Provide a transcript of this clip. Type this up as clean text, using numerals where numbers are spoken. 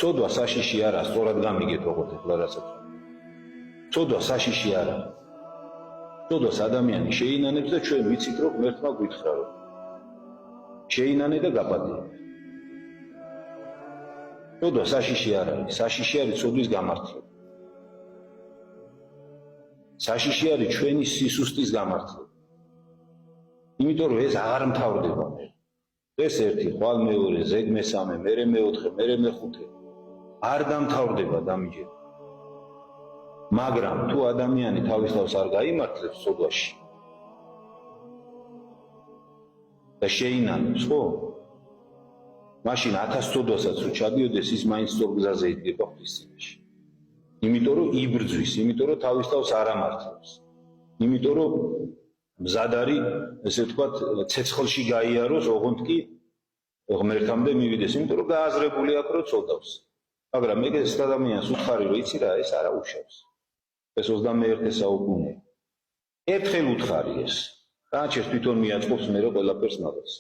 წოდვა საშიში არა, სწორად გამიგეთ როგორც ახლა რასაც. წოდვა საშიში არა. წოდვას ადამიანი შეინანებს და ჩვენ ვიცით რომ ღმერთმა გვითხრა რომ შეინანე და გაპატიე. წოდვა საშიში არ არის, საშიში არის წოდვის გამართლება. საშიში არის ჩვენი სისუსტის გამართლება. იმიტომ რომ ეს აღარ მთავრდება. ეს ერთი, ხვალ მეორე, ზედ მესამე, მერე მეოთხე, მერე მეხუთე არ დამთავრდება დამიჯერა. მაგრამ თუ ადამიანი თავის თავს არ გაიმართლებს წოდვაში და შეინანებს, ხო? მაშინ 1000 წოდვასაც რო ჩადიოდეს, ის მაინც სწორ გზაზე იდგება ღვთის წინაშე. იმიტომ რომ იბრძვის, იმიტომ რომ თავის თავს არ ამართლებს. იმიტომ რომ მზად არის, ესე ვთქვათ, ცეცხლში გაიაროს, ოღონდ კი ღმერთამდე მივიდეს, იმიტომ რომ გააზრებული აქვს რომ წოდავს. მაგრამ ეს ადამიანს უთხარი რომ იცი რა, ეს არა უშავს. ეს 21 საუკუნე. ერთხელ უთხარი ეს. რა ჩეს თვითონ მიაწყობს მე რა ყველაფერს მაგას.